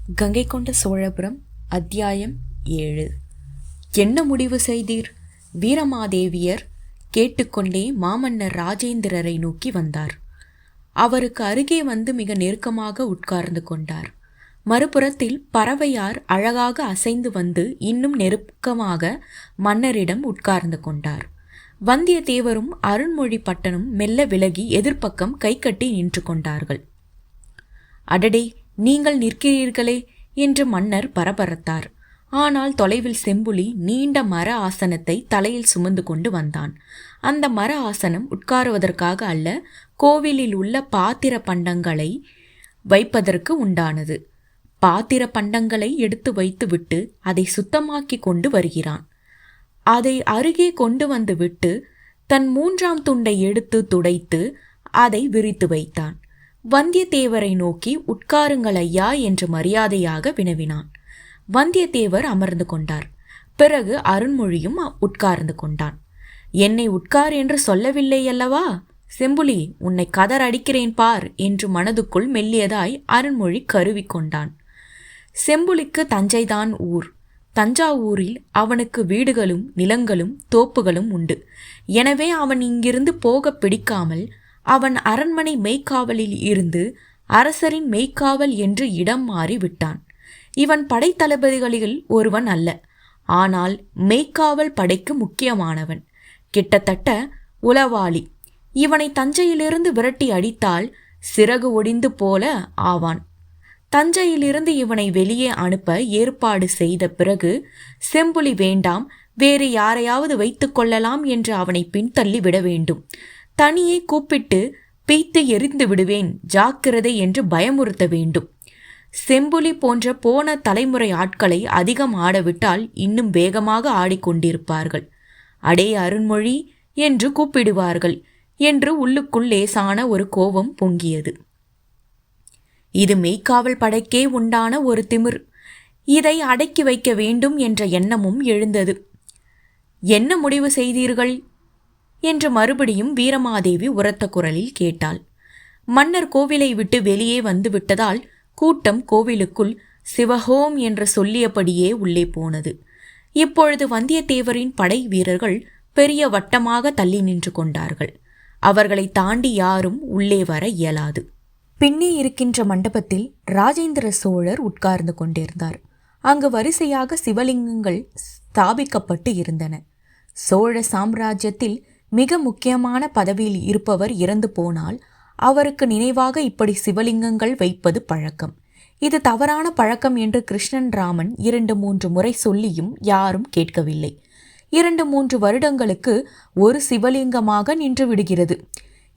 கங்கை கொண்ட சோழபுரம். அத்தியாயம் 7. என்ன முடிவு செய்தீர்? வீரமாதேவியர் கேட்டுக்கொண்டே மாமன்னர் ராஜேந்திரரை நோக்கி வந்தார். அவருக்கு அருகே வந்து மிக நெருக்கமாக உட்கார்ந்து கொண்டார். மறுபுறத்தில் பறவையார் அழகாக அசைந்து வந்து இன்னும் நெருக்கமாக மன்னரிடம் உட்கார்ந்து கொண்டார். வந்தியத்தேவரும் அருண்மொழி பட்டனும் மெல்ல விலகி எதிர்ப்பக்கம் கைகட்டி நின்று கொண்டார்கள். அடடே, நீங்கள் நிற்கிறீர்களே என்று மன்னர் பரபரத்தார். ஆனால் தொலைவில் செம்புலி நீண்ட மர ஆசனத்தை தலையில் சுமந்து கொண்டு வந்தான். அந்த மர ஆசனம் உட்காருவதற்காக அல்ல, கோவிலில் உள்ள பாத்திர பண்டங்களை வைப்பதற்கு உண்டானது. பாத்திர பண்டங்களை எடுத்து வைத்துவிட்டு அதை சுத்தமாக்கி கொண்டு வருகிறான். அதை அருகே கொண்டு வந்து விட்டு தன் 3ஆம் துண்டை எடுத்து துடைத்து அதை விரித்து வைத்தான். வந்தியத்தேவரை நோக்கி உட்காருங்கள் ஐயா என்று மரியாதையாக வினவினான். வந்தியத்தேவர் அமர்ந்து கொண்டார். பிறகு அருண்மொழியும் உட்கார்ந்து கொண்டான். என்னை உட்கார் என்று சொல்லவில்லை அல்லவா? செம்புலி, உன்னை கதர் அடிக்கிறேன் பார் என்று மனதுக்குள் மெல்லியதாய் அருண்மொழி கருவிக்கொண்டான். செம்புலிக்கு தஞ்சைதான் ஊர். தஞ்சாவூரில் அவனுக்கு வீடுகளும் நிலங்களும் தோப்புகளும் உண்டு. எனவே அவன் இங்கிருந்து போக பிடிக்காமல் அவன் அரண்மனை மெய்க்காவலில் இருந்து அரசரின் மெய்க்காவல் என்று இடம் மாறி விட்டான். இவன் படைத்தளபதிகளில் ஒருவன் அல்ல, ஆனால் மெய்க்காவல் படைக்கு முக்கியமானவன். கிட்டத்தட்ட உளவாளி. இவனை தஞ்சையிலிருந்து விரட்டி அடித்தால் சிறகு ஒடிந்து போல ஆவான். தஞ்சையிலிருந்து இவனை வெளியே அனுப்ப ஏற்பாடு செய்த பிறகு செம்புலி வேண்டாம், வேறு யாரையாவது வைத்து கொள்ளலாம் என்று அவனை பின்தள்ளி விட வேண்டும். தனியே கூப்பிட்டு பீத்து எரிந்து விடுவேன், ஜாக்கிரதை என்று பயமுறுத்த வேண்டும். செம்புலி போன்ற போன தலைமுறை ஆட்களை அதிகம் ஆடவிட்டால் இன்னும் வேகமாக ஆடிக்கொண்டிருப்பார்கள். அடே அருண்மொழி என்று கூப்பிடுவார்கள் என்று உள்ளுக்குள் லேசான ஒரு கோபம் பொங்கியது. இது மெய்க்காவல் படைக்கே உண்டான ஒரு திமிர். இதை அடக்கி வைக்க வேண்டும் என்ற எண்ணமும் எழுந்தது. என்ன முடிவு செய்தீர்கள் என்று மறுபடியும் வீரமாதேவி உரத்த குரலில் கேட்டாள். மன்னர் கோவிலை விட்டு வெளியே வந்து விட்டதால் கூட்டம் கோவிலுக்குள் சிவஹோம் என்று சொல்லியபடியே உள்ளே போனது. இப்பொழுது வந்தியத்தேவரின் படை வீரர்கள் பெரிய வட்டமாக தள்ளி நின்று கொண்டார்கள். அவர்களை தாண்டி யாரும் உள்ளே வர இயலாது. பின்னே இருக்கின்ற மண்டபத்தில் ராஜேந்திர சோழர் உட்கார்ந்து கொண்டிருந்தார். அங்கு வரிசையாக சிவலிங்கங்கள் ஸ்தாபிக்கப்பட்டு இருந்தன. சோழ சாம்ராஜ்யத்தில் மிக முக்கியமான பதவியில் இருப்பவர் இறந்து போனால் அவருக்கு நினைவாக இப்படி சிவலிங்கங்கள் வைப்பது பழக்கம். இது தவறான பழக்கம் என்று கிருஷ்ணன் ராமன் 2-3 முறை சொல்லியும் யாரும் கேட்கவில்லை. 2-3 வருடங்களுக்கு ஒரு சிவலிங்கமாக நின்று விடுகிறது.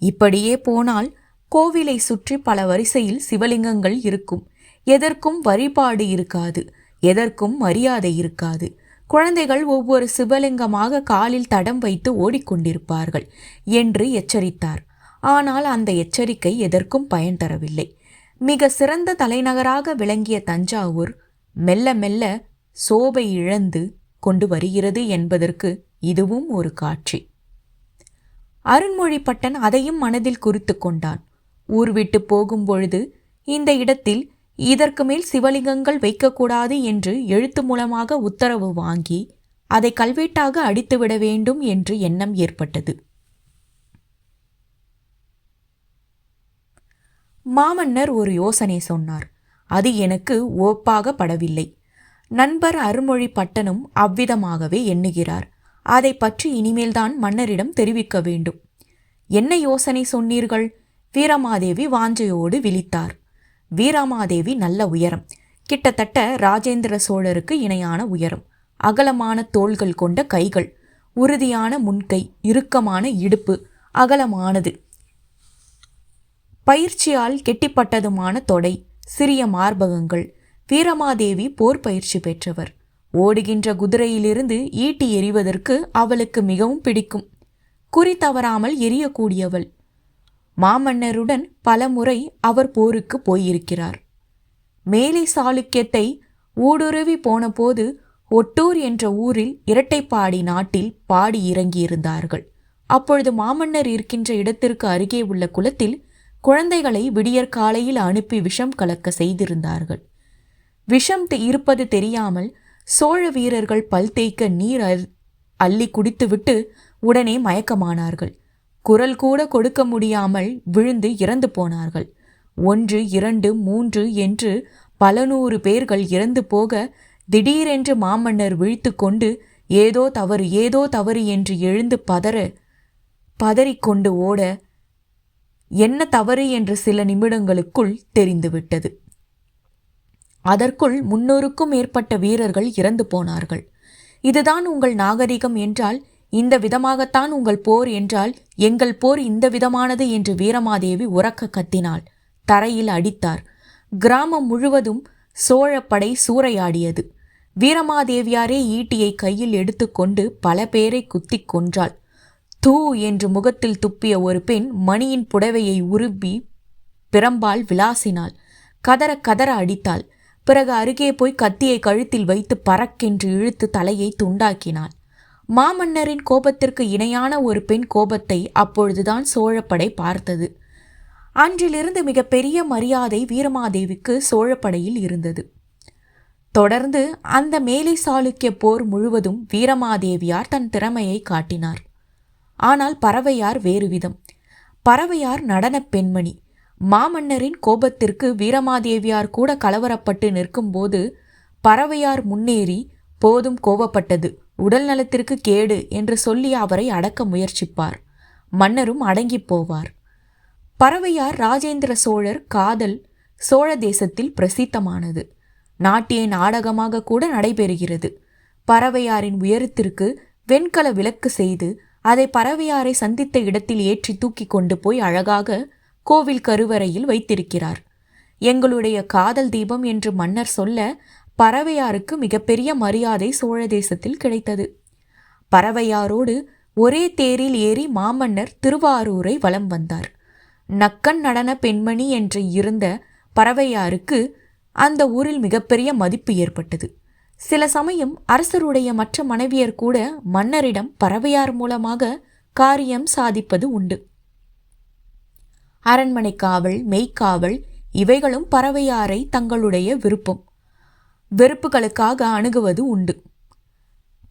இப்படியே போனால் கோவிலை சுற்றி பல வரிசையில் சிவலிங்கங்கள் இருக்கும். எதற்கும் வழிபாடு இருக்காது, எதற்கும் மரியாதை இருக்காது. குழந்தைகள் ஒவ்வொரு சிவலிங்கமாக காலில் தடம் வைத்து ஓடிக்கொண்டிருப்பார்கள் என்று எச்சரித்தார். ஆனால் அந்த எச்சரிக்கை எதற்கும் பயன் தரவில்லை. மிக சிறந்த தலைநகராக விளங்கிய தஞ்சாவூர் மெல்ல மெல்ல சோபை இழந்து கொண்டு வருகிறது என்பதற்கு இதுவும் ஒரு காட்சி. அருண்மொழிப்பட்டன் அதையும் மனதில் குறித்து கொண்டான். ஊர் விட்டு போகும்பொழுது இந்த இடத்தில் இதற்கு மேல் சிவலிங்கங்கள் வைக்கக்கூடாது என்று எழுத்து மூலமாக உத்தரவு வாங்கி அதை கல்வெட்டாக அடித்துவிட வேண்டும் என்று எண்ணம் ஏற்பட்டது. மாமன்னர் ஒரு யோசனை சொன்னார். அது எனக்கு ஓப்பாக படவில்லை. நண்பர் அருண்மொழி பட்டனும் அவ்விதமாகவே எண்ணுகிறார். அதை பற்றி இனிமேல்தான் மன்னரிடம் தெரிவிக்க வேண்டும். என்ன யோசனை சொன்னீர்கள்? வீரமாதேவி வாஞ்சையோடு விழித்தார். வீரமாதேவி நல்ல உயரம், கிட்டத்தட்ட ராஜேந்திர சோழருக்கு இணையான உயரம். அகலமான தோள்கள் கொண்ட கைகள், உறுதியான முன்கை, இறுக்கமான இடுப்பு, அகலமானது பயிற்சியால் கெட்டிப்பட்டதுமான தொடை, சிறிய மார்பகங்கள். வீரமாதேவி போர் பயிற்சி பெற்றவர். ஓடுகின்ற குதிரையிலிருந்து ஈட்டி எறிவதற்கு அவளுக்கு மிகவும் பிடிக்கும். குறி தவறாமல் எரியக்கூடியவள். மாமன்னருடன் பலமுறை அவர் போருக்கு போயிருக்கிறார். மேலை சாளுக்கியத்தை ஊடுருவி போன போது ஒட்டூர் என்ற ஊரில் இரட்டைப்பாடி நாட்டில் பாடி இறங்கியிருந்தார்கள். அப்பொழுது மாமன்னர் இருக்கின்ற இடத்திற்கு அருகே உள்ள குளத்தில் குழந்தைகளை விடியற்காலையில் அனுப்பி விஷம் கலக்க செய்திருந்தார்கள். விஷம் இருப்பது தெரியாமல் சோழ வீரர்கள் பல் தேய்க்க நீர் அள்ளி குடித்துவிட்டு உடனே மயக்கமானார்கள். குரல் கூட கொடுக்க முடியாமல் விழுந்து இறந்து போனார்கள். 1, 2, 3 என்று பல 100 பேர்கள் இறந்து போக திடீரென்று மாமன்னர் விழித்து கொண்டு ஏதோ தவறு என்று எழுந்து பதறிக்கொண்டு ஓட என்ன தவறு என்று சில நிமிடங்களுக்குள் தெரிந்துவிட்டது. அதற்குள் 300க்கும் மேற்பட்ட வீரர்கள் இறந்து போனார்கள். இதுதான் உங்கள் நாகரிகம் என்றால் இந்த விதமாகத்தான் உங்கள் போர் என்றால் எங்கள் போர் இந்த விதமானது என்று வீரமாதேவி உரக்க கத்தினாள். தரையில் அடித்தார். கிராமம் முழுவதும் சோழப்படை சூறையாடியது. வீரமாதேவியாரே ஈட்டியை கையில் எடுத்துக்கொண்டு பல பேரை குத்திக் கொன்றாள். தூ என்று முகத்தில் துப்பிய ஒரு பெண் மணியின் புடவையை உருவி பிரம்பால் விளாசினாள். கதற கதற அடித்தாள். பிறகு அருகே போய் கத்தியை கழுத்தில் வைத்து பறக்கென்று இழுத்து தலையை துண்டாக்கினாள். மாமன்னரின் கோபத்திற்கு இணையான ஒரு பெண் கோபத்தை அப்பொழுதுதான் சோழப்படை பார்த்தது. அன்றிலிருந்து மிகப்பெரிய மரியாதை வீரமாதேவிக்கு சோழப்படையில் இருந்தது. தொடர்ந்து அந்த மேலை சாளுக்கிய போர் முழுவதும் வீரமாதேவியார் தன் திறமையை காட்டினார். ஆனால் பறவையார் வேறு விதம். பறவையார் நடனப் பெண்மணி. மாமன்னரின் கோபத்திற்கு வீரமாதேவியார் கூட கலவரப்பட்டு நிற்கும்போது பறவையார் முன்னேறி போதும் கோபப்பட்டது, உடல் நலத்திற்கு கேடு என்று சொல்லி அவரை அடக்க முயற்சிப்பார். மன்னரும் அடங்கி போவார். பறவையார் ராஜேந்திர சோழர் காதல் சோழ தேசத்தில் பிரசித்தமானது. நாட்டிய நாடகமாக கூட நடைபெறுகிறது. பறவையாரின் உயரத்திற்கு வெண்கல விளக்கு செய்து அதை பறவையாரை சந்தித்த இடத்தில் ஏற்றி தூக்கி கொண்டு போய் அழகாக கோவில் கருவறையில் வைத்திருக்கிறார். எங்களுடைய காதல் தீபம் என்று மன்னர் சொல்ல பறவையாருக்கு மிகப்பெரிய மரியாதை சோழ தேசத்தில் கிடைத்தது. பறவையாரோடு ஒரே தேரில் ஏறி மாமன்னர் திருவாரூரை வலம் வந்தார். நக்கன் நடன பெண்மணி என்று இருந்த பறவையாருக்கு அந்த ஊரில் மிகப்பெரிய மதிப்பு ஏற்பட்டது. சில சமயம் அரசருடைய மற்ற மனைவியர் கூட மன்னரிடம் பறவையார் மூலமாக காரியம் சாதிப்பது உண்டு. அரண்மனை காவல், மெய்க்காவல் இவைகளும் பறவையாரை தங்களுடைய வெறுப்புகளுக்காக அணுகுவது உண்டு.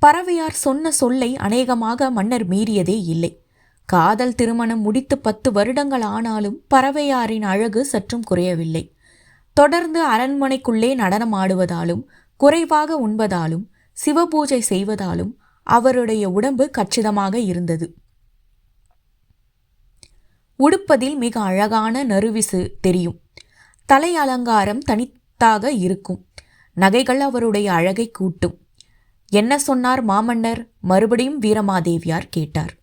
பறவையார் சொன்ன சொல்லை அநேகமாக மன்னர் மீறியதே இல்லை. காதல் திருமணம் முடித்து 10 வருடங்கள் ஆனாலும் பறவையாரின் அழகு சற்றும் குறையவில்லை. தொடர்ந்து அரண்மனைக்குள்ளே நடனம் ஆடுவதாலும் குறைவாக உண்பதாலும் சிவபூஜை செய்வதாலும் அவருடைய உடம்பு கச்சிதமாக இருந்தது. உடுப்பதில் மிக அழகான நறுவிசு தெரியும். தலை அலங்காரம் தனித்தாக இருக்கும். நகைகள் அவருடைய அழகை கூட்டும். என்ன சொன்னார் மாமன்னர்? மறுபடியும் வீரமாதேவியார் கேட்டார்.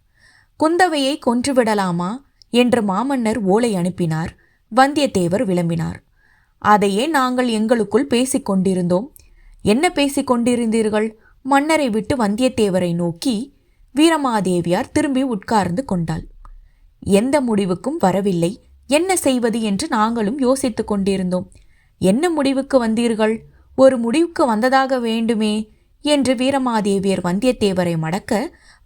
குந்தவையை கொன்றுவிடலாமா என்று மாமன்னர் ஓலை அனுப்பினார். வந்தியத்தேவர் விளம்பினார். அதையே நாங்கள் எங்களுக்குள் பேசிக் கொண்டிருந்தோம். என்ன பேசிக் கொண்டிருந்தீர்கள்? மன்னரை விட்டு வந்தியத்தேவரை நோக்கி வீரமாதேவியார் திரும்பி உட்கார்ந்து கொண்டாள். எந்த முடிவுக்கும் வரவில்லை. என்ன செய்வது என்று நாங்களும் யோசித்துக் கொண்டிருந்தோம். என்ன முடிவுக்கு வந்தீர்கள்? ஒரு முடிவுக்கு வந்ததாக வேண்டுமே என்று வீரமாதேவியர் வந்தியத்தேவரை மடக்க,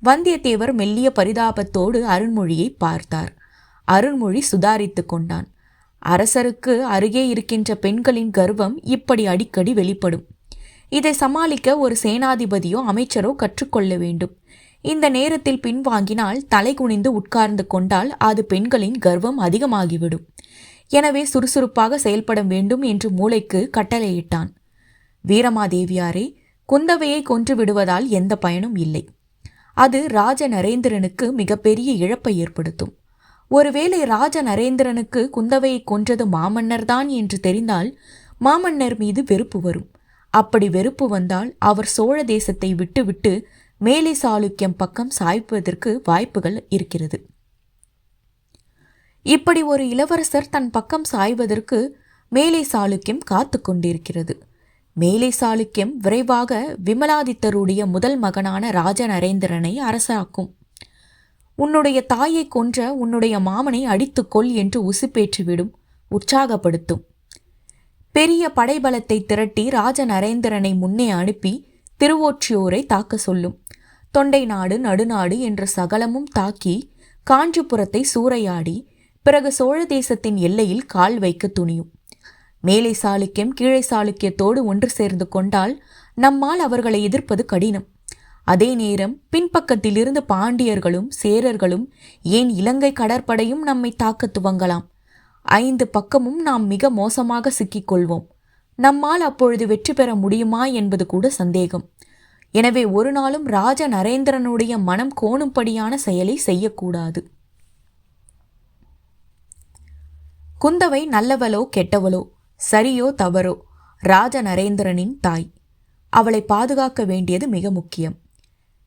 வந்தியத்தேவர் மெல்லிய பரிதாபத்தோடு அருண்மொழியை பார்த்தார். அருண்மொழி சுதாரித்து கொண்டான். அரசருக்கு அருகே இருக்கின்ற பெண்களின் கர்வம் இப்படி அடிக்கடி வெளிப்படும். இதை சமாளிக்க ஒரு சேனாதிபதியோ அமைச்சரோ கற்றுக்கொள்ள வேண்டும். இந்த நேரத்தில் பின்வாங்கினால், தலை குனிந்து உட்கார்ந்து கொண்டால் அது பெண்களின் கர்வம் அதிகமாகிவிடும். எனவே சுறுசுறுப்பாக செயல்பட வேண்டும் என்று மூளைக்கு கட்டளையிட்டான். வீரமாதேவியாரே, குந்தவையை கொன்று விடுவதால் எந்த பயனும் இல்லை. அது ராஜ நரேந்திரனுக்கு மிகப்பெரிய இழப்பை ஏற்படுத்தும். ஒருவேளை ராஜ நரேந்திரனுக்கு குந்தவையை கொன்றது மாமன்னர்தான் என்று தெரிந்தால் மாமன்னர் மீது வெறுப்பு வரும். அப்படி வெறுப்பு வந்தால் அவர் சோழ தேசத்தை விட்டுவிட்டு மேலை சாளுக்கியம் பக்கம் சாய்ப்பதற்கு வாய்ப்புகள் இருக்கிறது. இப்படி ஒரு இளவரசர் தன் பக்கம் சாய்வதற்கு மேலை சாளுக்கியம் காத்து கொண்டிருக்கிறது. மேலை சாளுக்கியம் விரைவாக விமலாதித்தருடைய முதல் மகனான ராஜ நரேந்திரனை அரசாக்கும். உன்னுடைய தாயை கொன்ற உன்னுடைய மாமனை அடித்துக்கொள் என்று உசுப்பேற்றிவிடும், உற்சாகப்படுத்தும். பெரிய படைபலத்தை திரட்டி ராஜ நரேந்திரனை முன்னே அனுப்பி திருவொற்றியூரை தாக்க சொல்லும். தொண்டை நாடு, நடுநாடு என்ற சகலமும் தாக்கி காஞ்சிபுரத்தை சூறையாடி பிறகு சோழ தேசத்தின் எல்லையில் கால் வைக்க துணியும். மேலை சாளுக்கியம் கீழே சாளுக்கியத்தோடு ஒன்று சேர்ந்து கொண்டால் நம்மால் அவர்களை எதிர்ப்பது கடினம். அதே நேரம் பின்பக்கத்திலிருந்து பாண்டியர்களும் சேரர்களும் ஏன் இலங்கை கடற்படையும் நம்மை தாக்க துவங்கலாம். 5 பக்கமும் நாம் மிக மோசமாக சிக்கிக்கொள்வோம். நம்மால் அப்பொழுது வெற்றி பெற முடியுமா என்பது கூட சந்தேகம். எனவே ஒரு நாளும் ராஜ நரேந்திரனுடைய மனம் கோணும்படியான செயலை செய்யக்கூடாது. குந்தவை நல்லவளோ கெட்டவளோ, சரியோ தவறோ, ராஜ நரேந்திரனின் தாய். அவளை பாதுகாக்க வேண்டியது மிக முக்கியம்.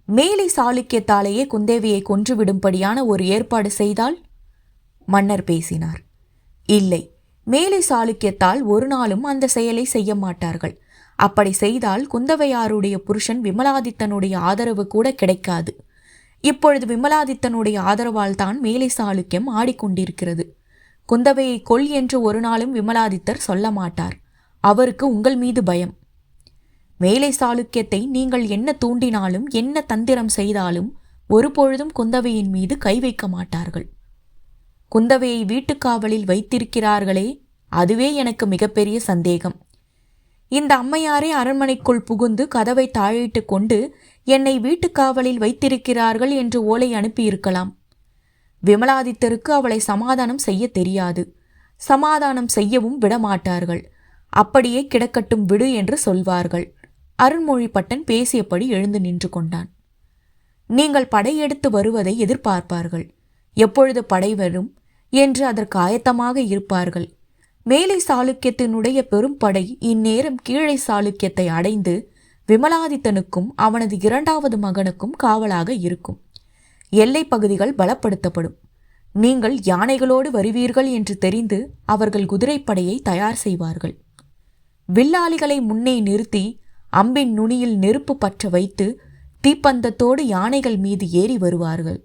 மேலை சாளுக்கியத்தாலேயே குந்தேவியை கொன்றுவிடும்படியான ஒரு ஏற்பாடு செய்தால்? மன்னர் பேசினார். இல்லை, மேலை சாளுக்கியத்தால் ஒரு நாளும் அந்த செயலை செய்ய மாட்டார்கள். அப்படி செய்தால் குந்தவையாருடைய புருஷன் விமலாதித்தனுடைய ஆதரவு கூட கிடைக்காது. இப்பொழுது விமலாதித்தனுடைய ஆதரவால் தான் மேலை சாளுக்கியம் ஆடிக்கொண்டிருக்கிறது. குந்தவையை கொல் என்று ஒரு நாளும் விமலாதித்தர் சொல்ல மாட்டார். அவருக்கு உங்கள் மீது பயம். மேலை சாளுக்கியத்தை நீங்கள் என்ன தூண்டினாலும் என்ன தந்திரம் செய்தாலும் ஒருபொழுதும் குந்தவையின் மீது கை வைக்க மாட்டார்கள். குந்தவையை வீட்டுக்காவலில் வைத்திருக்கிறார்களே, அதுவே எனக்கு மிகப்பெரிய சந்தேகம். இந்த அம்மையாரே அரண்மனைக்குள் புகுந்து கதவை தாழிட்டு கொண்டு என்னை வீட்டுக்காவலில் வைத்திருக்கிறார்கள் என்று ஓலை அனுப்பியிருக்கலாம். விமலாதித்தருக்கு அவளை சமாதானம் செய்ய தெரியாது. சமாதானம் செய்யவும் விடமாட்டார்கள். அப்படியே கிடக்கட்டும் விடு என்று சொல்வார்கள். அருண்மொழிப்பட்டன் பேசியபடி எழுந்து நின்று கொண்டான். நீங்கள் படையெடுத்து வருவதை எதிர்பார்ப்பார்கள். எப்பொழுது படை வரும் என்று அதற்கு ஆயத்தமாக இருப்பார்கள். மேலை சாளுக்கியத்தினுடைய பெரும் படை இந்நேரம் கீழே சாளுக்கியத்தை அடைந்து விமலாதித்தனுக்கும் அவனது 2வது மகனுக்கும் காவலாக இருக்கும். எல்லை பகுதிகள் பலப்படுத்தப்படும். நீங்கள் யானைகளோடு வருவீர்கள் என்று தெரிந்து அவர்கள் குதிரைப்படையை தயார் செய்வார்கள். வில்லாளிகளை முன்னே நிறுத்தி அம்பின் நுனியில் நெருப்பு பற்ற வைத்து தீப்பந்தத்தோடு யானைகள் மீது ஏறி வருவார்கள்.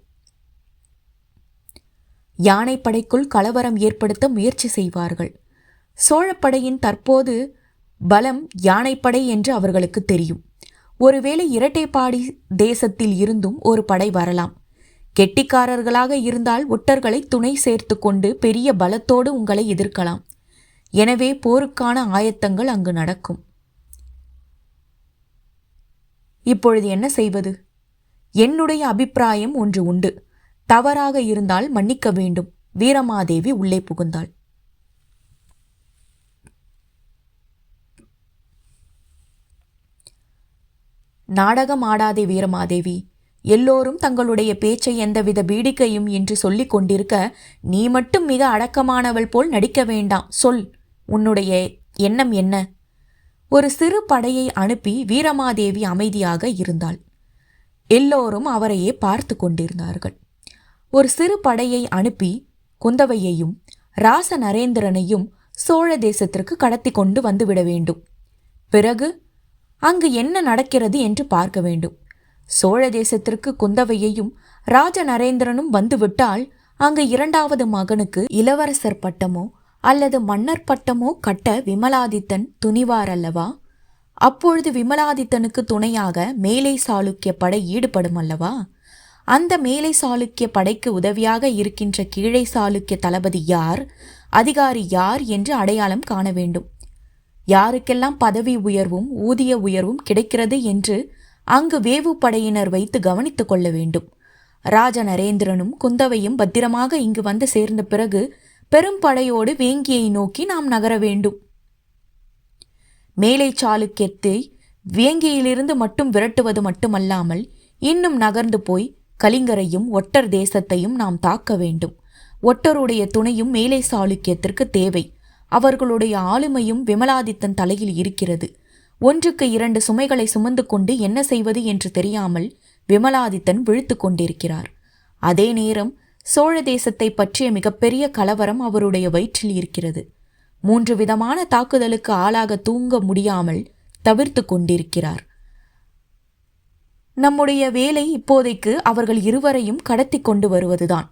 யானைப்படைக்குள் கலவரம் ஏற்படுத்த முயற்சி செய்வார்கள். சோழப்படையின் தற்போது பலம் யானைப்படை என்று அவர்களுக்கு தெரியும். ஒருவேளை இரட்டைப்பாடி தேசத்தில் இருந்தும் ஒரு படை வரலாம். கெட்டிக்காரர்களாக இருந்தால் ஒட்டர்களை துணை சேர்த்து கொண்டு பெரிய பலத்தோடு உங்களை எதிர்க்கலாம். எனவே போருக்கான ஆயத்தங்கள் அங்கு நடக்கும். இப்பொழுது என்ன செய்வது? என்னுடைய அபிப்பிராயம் ஒன்று உண்டு. தவறாக இருந்தால் மன்னிக்க வேண்டும். வீரமாதேவி உள்ளே புகுந்தாள். நாடகம் ஆடாதே வீரமாதேவி. எல்லோரும் தங்களுடைய பேச்சை எந்தவித பீடிக்கையும் என்று சொல்லிக் கொண்டிருக்க நீ மட்டும் மிக அடக்கமானவள் போல் நடிக்க வேண்டாம். சொல், உன்னுடைய எண்ணம் என்ன? ஒரு சிறு படையை அனுப்பி வீரமாதேவி அமைதியாக இருந்தாள். எல்லோரும் அவரையே பார்த்து கொண்டிருந்தார்கள். ஒரு சிறு படையை அனுப்பி குந்தவையையும் ராச நரேந்திரனையும் சோழ தேசத்திற்கு கடத்தி கொண்டு வந்துவிட வேண்டும். பிறகு அங்கு என்ன நடக்கிறது என்று பார்க்க வேண்டும். சோழ தேசத்திற்கு குந்தவையையும் ராஜ நரேந்திரனும் வந்துவிட்டால் அங்கு 2வது மகனுக்கு இளவரசர் பட்டமோ அல்லது மன்னர் பட்டமோ கட்ட விமலாதித்தன் துணிவார் அல்லவா? அப்பொழுது விமலாதித்தனுக்கு துணையாக மேலை சாளுக்கிய படை ஈடுபடும் அல்லவா? அந்த மேலை சாளுக்கிய படைக்கு உதவியாக இருக்கின்ற கீழே சாளுக்கிய தளபதி யார், அதிகாரி யார் என்று அடையாளம் காண வேண்டும். யாருக்கெல்லாம் பதவி உயர்வும் ஊதிய உயர்வும் கிடைக்கிறது என்று அங்கு வேவு படையினர் வைத்து கவனித்துக் கொள்ள வேண்டும். ராஜ நரேந்திரனும் குந்தவையும் பத்திரமாக இங்கு வந்து சேர்ந்த பிறகு பெரும் படையோடு வேங்கியை நோக்கி நாம் நகர வேண்டும். மேலை சாளுக்கியத்தை வேங்கியிலிருந்து மட்டும் விரட்டுவது மட்டுமல்லாமல் இன்னும் நகர்ந்து போய் கலிங்கரையும் ஒட்டர் தேசத்தையும் நாம் தாக்க வேண்டும். ஒட்டருடைய துணையும் மேலை சாளுக்கியத்திற்கு தேவை. அவர்களுடைய ஆளுமையும் விமலாதித்தன் தலையில் இருக்கிறது. 1க்கு 2 சுமைகளை சுமந்து கொண்டு என்ன செய்வது என்று தெரியாமல் விமலாதித்தன் விழித்து கொண்டிருக்கிறார். அதே நேரம் சோழ தேசத்தை பற்றிய மிகப்பெரிய கலவரம் அவருடைய வயிற்றில் இருக்கிறது. 3 விதமான தாக்குதலுக்கு ஆளாக தூங்க முடியாமல் தவிர்த்து கொண்டிருக்கிறார். நம்முடைய வேலை இப்போதைக்கு அவர்கள் இருவரையும் கடத்தி கொண்டு வருவதுதான்.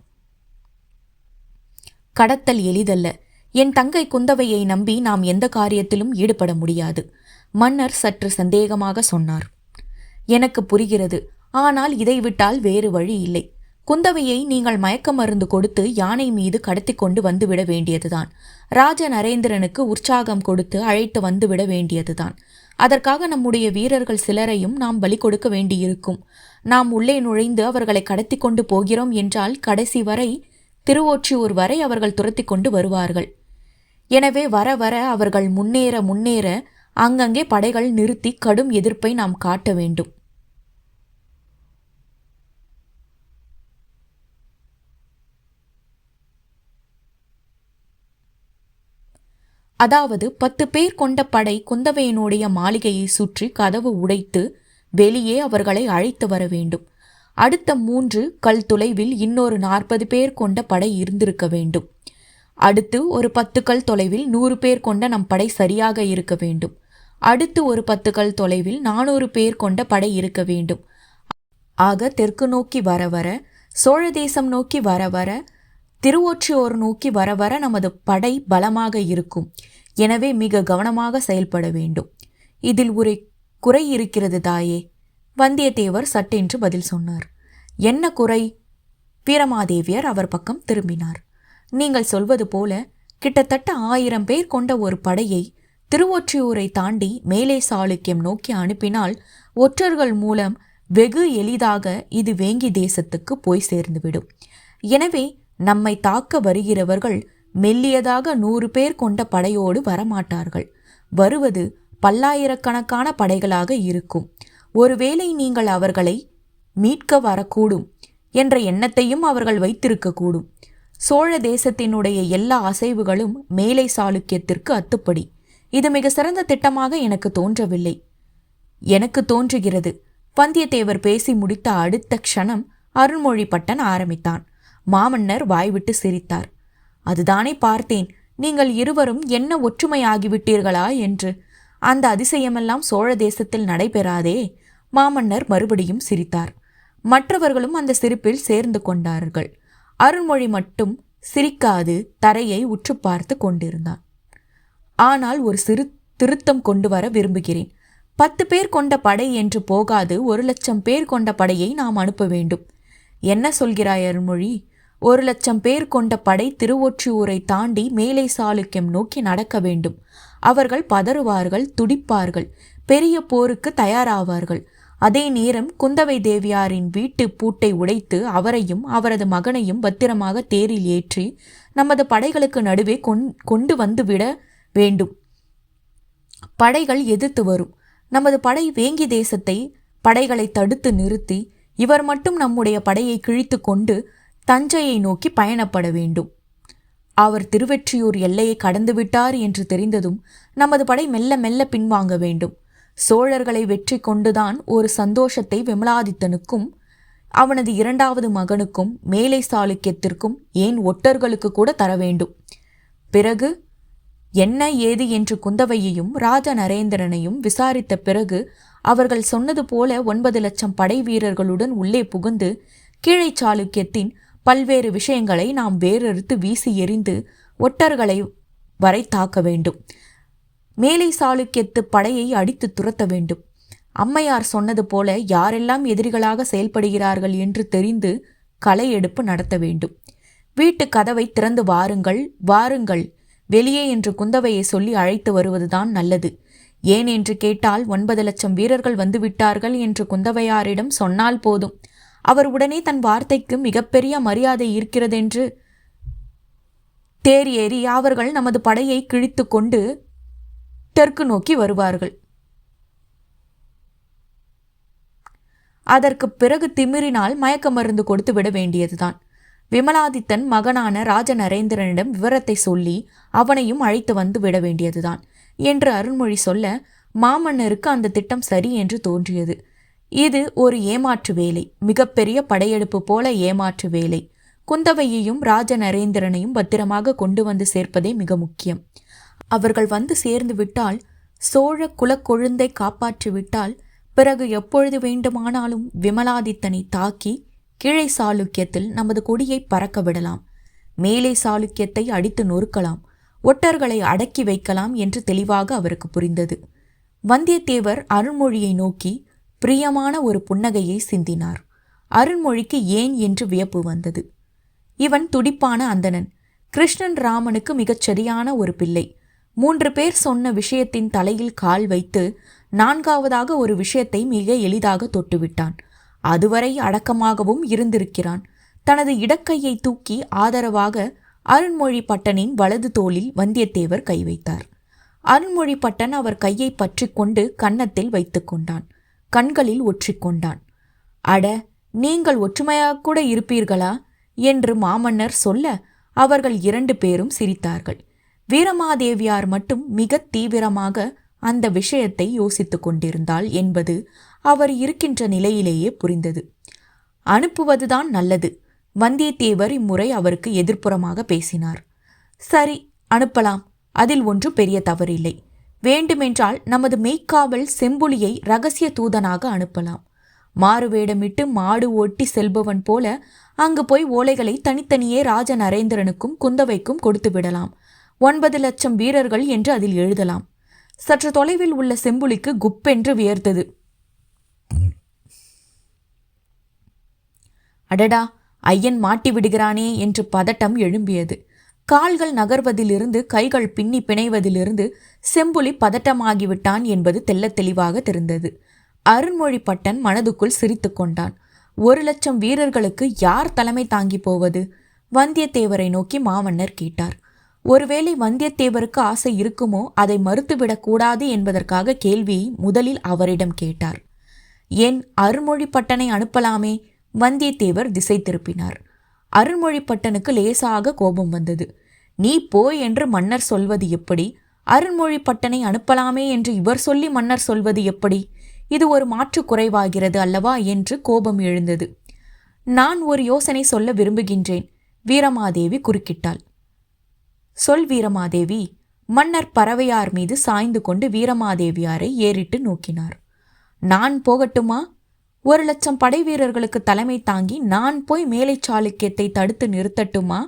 கடத்தல் எளிதல்ல. என் தங்கை குந்தவையை நம்பி நாம் எந்த காரியத்திலும் ஈடுபட முடியாது. மன்னர் சற்று சந்தேகமாக சொன்னார். எனக்கு புரிகிறது. ஆனால் இதை விட்டால் வேறு வழி இல்லை. குந்தவையை நீங்கள் மயக்க மருந்து கொடுத்து யானை மீது கடத்தி கொண்டு வந்துவிட வேண்டியதுதான். ராஜ நரேந்திரனுக்கு உற்சாகம் கொடுத்து அழைத்து வந்துவிட வேண்டியதுதான். அதற்காக நம்முடைய வீரர்கள் சிலரையும் நாம் பலி கொடுக்க வேண்டியிருக்கும். நாம் உள்ளே நுழைந்து அவர்களை கடத்தி கொண்டு போகிறோம் என்றால் கடைசி வரை, திருவொற்றியூர் வரை அவர்கள் துரத்தி கொண்டு வருவார்கள். எனவே வர வர அவர்கள் முன்னேற முன்னேற அங்கங்கே படைகள் நிறுத்தி கடும் எதிர்ப்பை நாம் காட்ட வேண்டும். அதாவது 10 பேர் கொண்ட படை குந்தவையினுடைய மாளிகையை சுற்றி கதவு உடைத்து வெளியே அவர்களை அழைத்து வர வேண்டும். அடுத்த 3 கல் தொலைவில் இன்னொரு 40 பேர் கொண்ட படை இருந்திருக்க வேண்டும். அடுத்து ஒரு 10 கல் தொலைவில் 100 பேர் கொண்ட நம் படை சரியாக இருக்க வேண்டும். அடுத்து ஒரு 10 கல் தொலைவில் 400 பேர் கொண்ட படை இருக்க வேண்டும். ஆக தெற்கு நோக்கி வர வர, சோழ தேசம் நோக்கி வர வர, திருவொற்றியூர் நோக்கி வர வர நமது படை பலமாக இருக்கும். எனவே மிக கவனமாக செயல்பட வேண்டும். இதில் ஒரு குறை இருக்கிறது தாயே. வந்தியத்தேவர் சட்டென்று பதில் சொன்னார். என்ன குறை? வீரமாதேவியர் அவர் பக்கம் திரும்பினார். நீங்கள் சொல்வது போல கிட்டத்தட்ட 1000 பேர் கொண்ட ஒரு படையை திருவொற்றியூரை தாண்டி மேலே சாளுக்கியம் நோக்கி அனுப்பினால் ஒற்றர்கள் மூலம் வெகு எளிதாக இது வேங்கி தேசத்துக்கு போய் சேர்ந்துவிடும். எனவே நம்மை தாக்க வருகிறவர்கள் மெல்லியதாக 100 பேர் கொண்ட படையோடு வரமாட்டார்கள். வருவது பல்லாயிரக்கணக்கான படைகளாக இருக்கும். ஒருவேளை நீங்கள் அவர்களை மீட்க வரக்கூடும் என்ற எண்ணத்தையும் அவர்கள் வைத்திருக்கக்கூடும். சோழ தேசத்தினுடைய எல்லா அசைவுகளும் மேலை சாளுக்கியத்திற்கு அத்துப்படி. இது மிக சிறந்த திட்டமாக எனக்கு தோன்றவில்லை. எனக்கு தோன்றுகிறது. வந்தியத்தேவர் பேசி முடித்த அடுத்த க்ஷணம் அருள்மொழிபட்டன் ஆரம்பித்தான். மாமன்னர் வாய்விட்டு சிரித்தார். அதுதானே பார்த்தேன், நீங்கள் இருவரும் என்ன ஒற்றுமையாகிவிட்டீர்களா என்று. அந்த அதிசயமெல்லாம் சோழ தேசத்தில் நடைபெறாதே. மாமன்னர் மறுபடியும் சிரித்தார். மற்றவர்களும் அந்த சிரிப்பில் சேர்ந்து கொண்டார்கள். அருள்மொழி மட்டும் சிரிக்காது தரையை உற்று பார்த்து கொண்டிருந்தான். ஆனால் ஒரு சிறு திருத்தம் கொண்டு வர விரும்புகிறேன். 10 பேர் கொண்ட படை என்று போகாது, 1,00,000 பேர் கொண்ட படையை நாம் அனுப்ப வேண்டும். என்ன சொல்கிறாய் அருள்மொழி? 1,00,000 பேர் கொண்ட படை திருவொற்றியூரை தாண்டி மேலை சாளுக்கியம் நோக்கி நடக்க வேண்டும். அவர்கள் பதறுவார்கள், துடிப்பார்கள், பெரிய போருக்கு தயாராவார்கள். அதே நேரம் குந்தவை தேவியாரின் வீட்டு பூட்டை உடைத்து அவரையும் அவரது மகனையும் பத்திரமாக தேரில் ஏற்றி நமது படைகளுக்கு நடுவே கொண்டு வந்துவிட வேண்டும். படைகள் எதிர்த்து வரும். நமது படை வேங்கி தேசத்தை படைகளை தடுத்து நிறுத்தி இவர் மட்டும் நம்முடைய படையை கிழித்து கொண்டு தஞ்சையை நோக்கி பயணப்பட வேண்டும். அவர் திருவொற்றியூர் எல்லையை கடந்துவிட்டார் என்று தெரிந்ததும் நமது படை மெல்ல மெல்ல பின்வாங்க வேண்டும். சோழர்களை வெற்றி கொண்டுதான் ஒரு சந்தோஷத்தை விமலாதித்தனுக்கும் அவனது 2வது மகனுக்கும் மேலை சாளுக்கியத்திற்கும், ஏன் ஒட்டர்களுக்கு கூட தர வேண்டும். பிறகு என்ன ஏது என்று குந்தவையையும் ராஜ நரேந்திரனையும் விசாரித்த பிறகு அவர்கள் சொன்னது போல 9,00,000 படை வீரர்களுடன் உள்ளே புகுந்து கீழை சாளுக்கியத்தின் பல்வேறு விஷயங்களை நாம் வேறறுத்து வீசி எறிந்து ஒட்டர்களை வரை தாக்க வேண்டும். மேலை சாளுக்கியத்து படையை அடித்து துரத்த வேண்டும். அம்மையார் சொன்னது போல யாரெல்லாம் எதிரிகளாக செயல்படுகிறார்கள் என்று தெரிந்து களை எடுப்பு நடத்த வேண்டும். வீட்டு கதவை திறந்து வாருங்கள், வாருங்கள் வெளியே என்று குந்தவையை சொல்லி அழைத்து வருவதுதான் நல்லது. ஏன் என்று கேட்டால் 9,00,000 வீரர்கள் வந்துவிட்டார்கள் என்று குந்தவையாரிடம் சொன்னால் போதும். அவர் உடனே தன் வார்த்தைக்கு மிகப்பெரிய மரியாதை இருக்கிறதென்று தேர் ஏறி அவர்கள் நமது படையை கிழித்து கொண்டு தெற்கு நோக்கி வருவார்கள். அதற்கு பிறகு திமிரினால் மயக்க மருந்து கொடுத்து விட வேண்டியதுதான். விமலாதித்தன் மகனான ராஜ நரேந்திரனிடம் விவரத்தை சொல்லி அவனையும் அழைத்து வந்து விட வேண்டியதுதான் என்று அருள்மொழி சொல்ல மாமன்னருக்கு அந்த திட்டம் சரி என்று தோன்றியது. இது ஒரு ஏமாற்று வேலை, மிகப்பெரிய படையெடுப்பு போல ஏமாற்று வேலை. குந்தவையையும் ராஜ நரேந்திரனையும் பத்திரமாக கொண்டு வந்து சேர்ப்பதே மிக முக்கியம். அவர்கள் வந்து சேர்ந்து விட்டால், சோழ குலக்கொழுந்தை காப்பாற்றிவிட்டால், பிறகு எப்பொழுது வேண்டுமானாலும் விமலாதித்தனை தாக்கி கீழை சாளுக்கியத்தில் நமது கொடியை பறக்க விடலாம். மேலை சாளுக்கியத்தை அடித்து நொறுக்கலாம், ஒட்டர்களை அடக்கி வைக்கலாம் என்று தெளிவாக அவருக்கு புரிந்தது. வந்தியத்தேவர் அருள்மொழியை நோக்கி பிரியமான ஒரு புன்னகையை சிந்தினார். அருண்மொழிக்கு ஏன் என்று வியப்பு வந்தது. இவன் துடிப்பான அந்தணன். கிருஷ்ணன் ராமனுக்கு மிகச் சரியான ஒரு பிள்ளை. 3 பேர் சொன்ன விஷயத்தின் தலையில் கால் வைத்து 4வதாக ஒரு விஷயத்தை மிக எளிதாக தொட்டுவிட்டான். அதுவரை அடக்கமாகவும் இருந்திருக்கிறான். தனது இடக்கையை தூக்கி ஆதரவாக அருண்மொழி பட்டனின் வலது தோளில் வந்தியத்தேவர் கை வைத்தார். அருண்மொழி பட்டன் அவர் கையை பற்றி கொண்டு கன்னத்தில் வைத்து கொண்டான். கண்களில் ஒற்றிக்கொண்டான். அட, நீங்கள் ஒற்றுமையாக கூட இருப்பீர்களா என்று மாமன்னர் சொல்ல அவர்கள் 2 பேரும் சிரித்தார்கள். வீரமாதேவியார் மட்டும் மிக தீவிரமாக அந்த விஷயத்தை யோசித்து கொண்டிருந்தாள் என்பது அவர் இருக்கின்ற நிலையிலேயே புரிந்தது. அனுப்புவதுதான் நல்லது. வந்தியத்தேவர் இம்முறை அவருக்கு எதிர்ப்புறமாக பேசினார். சரி, அனுப்பலாம். அதில் ஒன்று பெரிய தவறில்லை. வேண்டுமென்றால் நமது மெய்க்காவல் செம்புலியை இரகசிய தூதனாக அனுப்பலாம். மாறுவேடமிட்டு மாடு ஓட்டி செல்பவன் போல அங்கு போய் ஓலைகளை தனித்தனியே ராஜ நரேந்திரனுக்கும் குந்தவைக்கும் கொடுத்து விடலாம். 9 லட்சம் வீரர்கள் என்று அதில் எழுதலாம். சற்று தொலைவில் உள்ள செம்புலிக்கு குப்பென்று வியர்த்தது. அடடா, ஐயன் மாட்டி விடுகிறானே என்று பதட்டம் எழும்பியது. கால்கள் நகர்வதிலிருந்து கைகள் பின்னி பிணைவதிலிருந்து செம்புலி பதட்டமாகிவிட்டான் என்பது தெள்ளத் தெளிவாக தெரிந்தது. அருண்மொழி பட்டன் மனதுக்குள் சிரித்து கொண்டான். 1 லட்சம் வீரர்களுக்கு யார் தலைமை தாங்கி போவது? வந்தியத்தேவரை நோக்கி மாமன்னர் கேட்டார். ஒருவேளை வந்தியத்தேவருக்கு ஆசை இருக்குமோ, அதை மறுத்துவிடக்கூடாது என்பதற்காக கேள்வியை முதலில் அவரிடம் கேட்டார். ஏன் அருண்மொழி பட்டனை அனுப்பலாமே? வந்தியத்தேவர் திசை திருப்பினார். அருண்மொழி பட்டனுக்கு லேசாக கோபம் வந்தது. நீ போய் என்று மன்னர் சொல்வது எப்படி? அருண்மொழி பட்டனை அனுப்பலாமே என்று இவர் சொல்லி மன்னர் சொல்வது எப்படி? இது ஒரு மாற்று குறைவாகிறது அல்லவா என்று கோபம் எழுந்தது. நான் ஒரு யோசனை சொல்ல விரும்புகின்றேன். வீரமாதேவி குறுக்கிட்டாள். சொல் வீரமாதேவி. மன்னர் பறவையார் மீது சாய்ந்து கொண்டு வீரமாதேவியாரை ஏறிட்டு நோக்கினார். நான் போகட்டுமா? 1 லட்சம் படை வீரர்களுக்கு தலைமை தாங்கி நான் போய் மேலை சாளுக்கியத்தை தடுத்து நிறுத்தட்டுமா?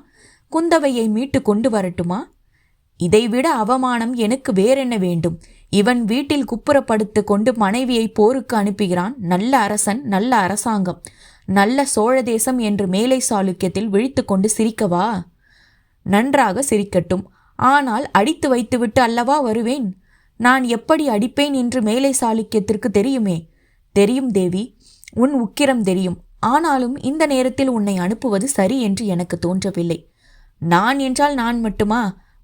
குந்தவையை மீட்டு கொண்டு வரட்டுமா? இதைவிட அவமானம் எனக்கு வேறென்ன வேண்டும்? இவன் வீட்டில் குப்புறப்படுத்து கொண்டு மனைவியை போருக்கு அனுப்புகிறான். நல்ல அரசன், நல்ல அரசாங்கம், நல்ல சோழ தேசம் என்று மேலை சாளுக்கியத்தில் விழித்து கொண்டு சிரிக்கவா? நன்றாக சிரிக்கட்டும். ஆனால் அடித்து வைத்துவிட்டு அல்லவா வருவேன். நான் எப்படி அடிப்பேன் என்று மேலை சாளுக்கியத்திற்கு தெரியுமே. தெரியும் தேவி, உன் உக்கிரம் தெரியும். ஆனாலும் இந்த நேரத்தில் உன்னை அனுப்புவது சரி என்று எனக்கு தோன்றவில்லை. நான் என்றால் நான் மட்டுமா?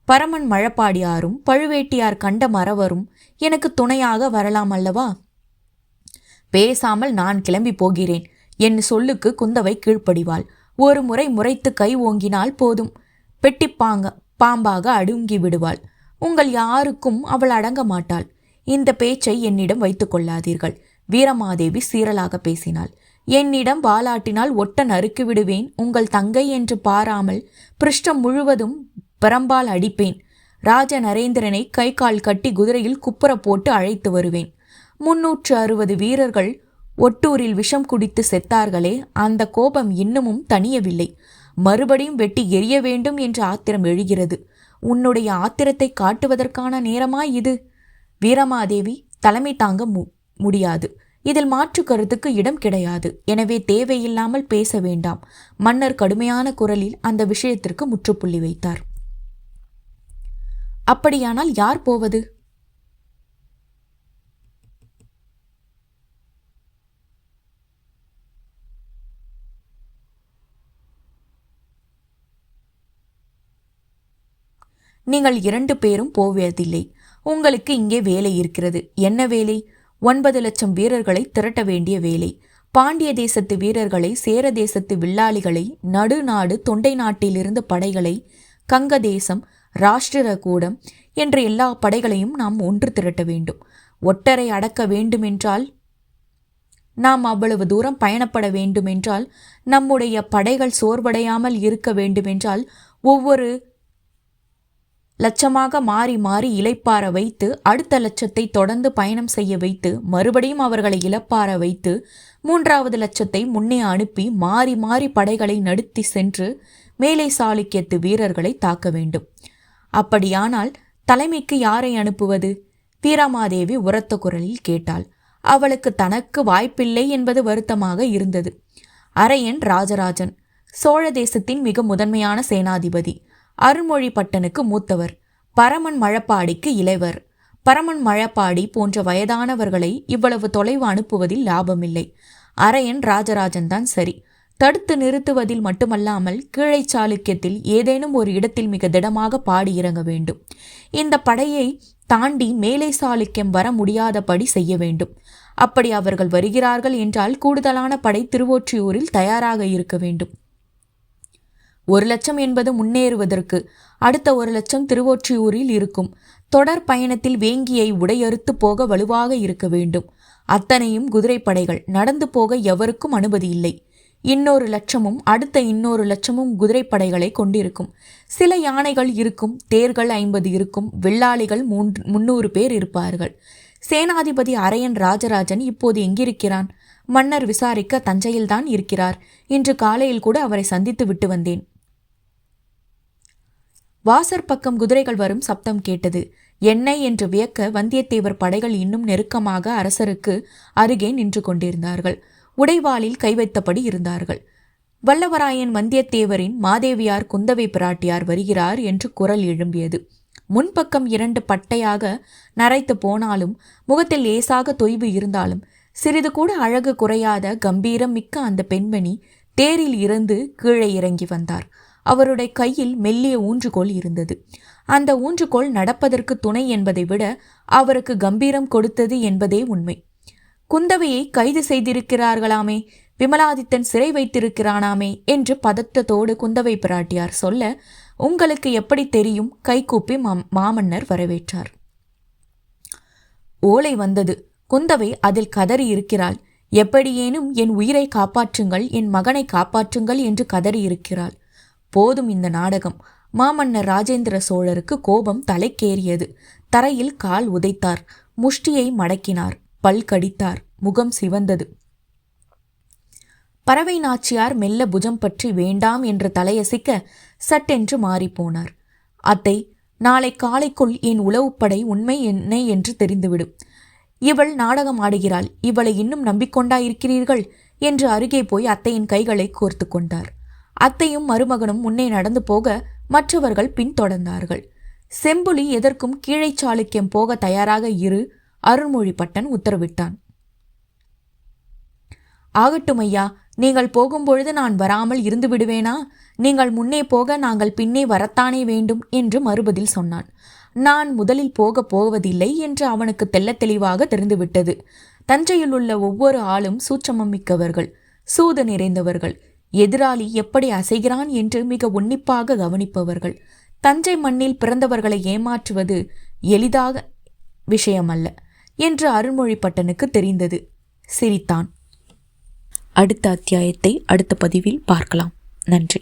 பரமன் மழப்பாடியாரும் பழுவேட்டியார் கண்ட மறவரும் எனக்கு துணையாக வரலாம் அல்லவா? பேசாமல் நான் கிளம்பி போகிறேன். என் சொல்லுக்கு குந்தவை கீழ்ப்படிவாள். ஒரு முறை முறைத்து கை ஓங்கினால் போதும், பாம்பாக அடுங்கி விடுவாள். உங்கள் யாருக்கும் அவள் அடங்க மாட்டாள். இந்த பேச்சை என்னிடம் வைத்துக் கொள்ளாதீர்கள். வீரமாதேவி சீரலாக பேசினாள். என்னிடம் வாலாட்டினால் ஒட்ட நறுக்கி விடுவேன். உங்கள் தங்கை என்று பாராமல் பிருஷ்டம் முழுவதும் பரம்பால் அடிப்பேன். ராஜ நரேந்திரனை கை கால் கட்டி குதிரையில் குப்புற போட்டு அழைத்து வருவேன். 360 வீரர்கள் ஒட்டூரில் விஷம் குடித்து செத்தார்களே, அந்த கோபம் இன்னமும் தணியவில்லை. மறுபடியும் வெட்டி எரிய வேண்டும் என்ற ஆத்திரம் எழுகிறது. உன்னுடைய ஆத்திரத்தை காட்டுவதற்கான நேரமா இது? வீரமாதேவி, தலைமை தாங்க முடியாது. இதில் மாற்று கருத்துக்கு இடம் கிடையாது. எனவே தேவையில்லாமல் பேச வேண்டாம். மன்னர் கடுமையான குரலில் அந்த விஷயத்திற்கு முற்றுப்புள்ளி வைத்தார். அப்படியானால் யார் போவது? நீங்கள் 2 பேரும் போவதில்லை. உங்களுக்கு இங்கே வேலை இருக்கிறது. என்ன வேலை? 9 லட்சம் வீரர்களை திரட்ட வேண்டிய வேலை. பாண்டிய தேசத்து வீரர்களை, சேர தேசத்து வில்லாளிகளை, நடுநாடு தொண்டை நாட்டிலிருந்து படைகளை, கங்க தேசம், ராஷ்டிரகூடம் என்ற எல்லா படைகளையும் நாம் ஒன்று திரட்ட வேண்டும். ஒட்டரை அடக்க வேண்டுமென்றால், நாம் அவ்வளவு தூரம் பயணப்பட வேண்டுமென்றால், நம்முடைய படைகள் சோர்வடையாமல் இருக்க வேண்டுமென்றால், ஒவ்வொரு லட்சமாக மாறி மாறி இளைப்பாற வைத்து, அடுத்த லட்சத்தை தொடர்ந்து பயணம் செய்ய வைத்து, மறுபடியும் அவர்களை இளைப்பாற வைத்து, 3வது லட்சத்தை முன்னே அனுப்பி மாறி மாறி படைகளை நடத்தி சென்று மேலை சாளுக்கியத்து வீரர்களை தாக்க வேண்டும். அப்படியானால் தலைமைக்கு யாரை அனுப்புவது? வீரமாதேவி உரத்த குரலில் கேட்டாள். அவளுக்கு தனக்கு வாய்ப்பில்லை என்பது வருத்தமாக இருந்தது. அரையன் ராஜராஜன் சோழ தேசத்தின் மிக முதன்மையான சேனாதிபதி. அருள்மொழிபட்டனுக்கு மூத்தவர். பரமன் மழப்பாடிக்கு இளைவர். பரமன் மழப்பாடி போன்ற வயதானவர்களை இவ்வளவு தொலைவு அனுப்புவதில் லாபமில்லை. அரையன் ராஜராஜன் தான் சரி. தடுத்து நிறுத்துவதில் மட்டுமல்லாமல் கீழை சாளுக்கியத்தில் ஏதேனும் ஒரு இடத்தில் மிக திடமாக பாடி இறங்க வேண்டும். இந்த படையை தாண்டி மேலை சாளுக்கியம் வர முடியாதபடி செய்ய வேண்டும். அப்படி அவர்கள் வருகிறார்கள் என்றால் கூடுதலான படை திருவொற்றியூரில் தயாராக இருக்க வேண்டும். 1,00,000 என்பது முன்னேறுவதற்கு, அடுத்த 1,00,000 திருவொற்றியூரில் இருக்கும். தொடர் பயணத்தில் வேங்கியை உடையறுத்து போக வலுவாக இருக்க வேண்டும். அத்தனையும் குதிரைப்படைகள். நடந்து போக எவருக்கும் அனுமதி இல்லை. இன்னொரு 1,00,000 அடுத்த இன்னொரு 1,00,000 குதிரைப்படைகளை கொண்டிருக்கும். சில யானைகள் இருக்கும். தேர்கள் 50 இருக்கும். வில்லாளிகள் 300 பேர் இருப்பார்கள். சேனாதிபதி அரையன் ராஜராஜன் இப்போது எங்கிருக்கிறான்? மன்னர் விசாரிக்க தஞ்சையில்தான் இருக்கிறார். இன்று காலையில் கூட அவரை சந்தித்து விட்டு வந்தேன். வாசற் பக்கம் குதிரைகள் வரும் சப்தம் கேட்டது. என்ன என்று வியக்க வந்தியத்தேவர் படைகள் இன்னும் நெருக்கமாக அரசருக்கு அருகே நின்று கொண்டிருந்தார்கள். உடைவாளில் கை வைத்தபடி இருந்தார்கள். வல்லவராயன் வந்தியத்தேவரின் மாதேவியார் குந்தவை பிராட்டியார் வருகிறார் என்று குரல் எழும்பியது. முன்பக்கம் 2 பட்டையாக நரைத்து போனாலும் முகத்தில் லேசாக தொய்வு இருந்தாலும் சிறிது கூட அழகு குறையாத கம்பீரம் மிக்க அந்த பெண்மணி தேரில் இருந்து கீழே இறங்கி வந்தார். அவருடைய கையில் மெல்லிய ஊன்றுகோல் இருந்தது. அந்த ஊன்றுகோல் நடப்பதற்கு துணை என்பதை விட அவருக்கு கம்பீரம் கொடுத்தது என்பதே உண்மை. குந்தவையை கைது செய்திருக்கிறார்களாமே, விமலாதித்தன் சிறை வைத்திருக்கிறானாமே என்று பதட்டத்தோடு குந்தவை பிராட்டியார் சொல்ல, உங்களுக்கு எப்படி தெரியும்? கைகூப்பி மாமன்னர் வரவேற்றார். ஓலை வந்தது. குந்தவை அதில் கதறி இருக்கிறாள். எப்படியேனும் என் உயிரை காப்பாற்றுங்கள், என் மகனை காப்பாற்றுங்கள் என்று கதறி இருக்கிறாள். போதும் இந்த நாடகம். மாமன்னர் ராஜேந்திர சோழருக்கு கோபம் தலைக்கேறியது. தரையில் கால் உதைத்தார். முஷ்டியை மடக்கினார். பல் கடித்தார். முகம் சிவந்தது. பறவை நாச்சியார் மெல்ல புஜம் பற்றி வேண்டாம் என்று தலையசிக்க சட்டென்று மாறிப்போனார். அத்தை, நாளை காலைக்குள் என் உளவுப்படை உண்மை என்ன என்று தெரிந்துவிடும். இவள் நாடகம் ஆடுகிறாள். இவளை இன்னும் நம்பிக்கொண்டாயிருக்கிறீர்கள் என்று அருகே போய் அத்தையின் கைகளை கோர்த்து கொண்டார். அத்தையும் மருமகனும் முன்னே நடந்து போக மற்றவர்கள் பின்தொடர்ந்தார்கள். செம்புலி எதற்கும் கீழை சாளுக்கியம் போக தயாராக இரு அருள்மொழிபட்டன் உத்தரவிட்டான். ஆகட்டும் ஐயா, நீங்கள் போகும்பொழுது நான் வராமல் இருந்து விடுவேனா? நீங்கள் முன்னே போக நாங்கள் பின்னே வரத்தானே வேண்டும் என்று மறுபதில் சொன்னான். நான் முதலில் போவதில்லை என்று அவனுக்கு தெள்ளத் தெளிவாக தெரிந்துவிட்டது. தஞ்சையில் உள்ள ஒவ்வொரு ஆளும் சூட்சமம் மிக்கவர்கள், சூது நிறைந்தவர்கள், எதிராளி எப்படி அசைகிறான் என்று மிக உன்னிப்பாக கவனிப்பவர்கள். தஞ்சை மண்ணில் பிறந்தவர்களை ஏமாற்றுவது எளிதாக விஷயமல்ல என்று அருள்மொழிபட்டனுக்கு தெரிந்தது. சிரித்தான். அடுத்த அத்தியாயத்தை அடுத்த பதிவில் பார்க்கலாம். நன்றி.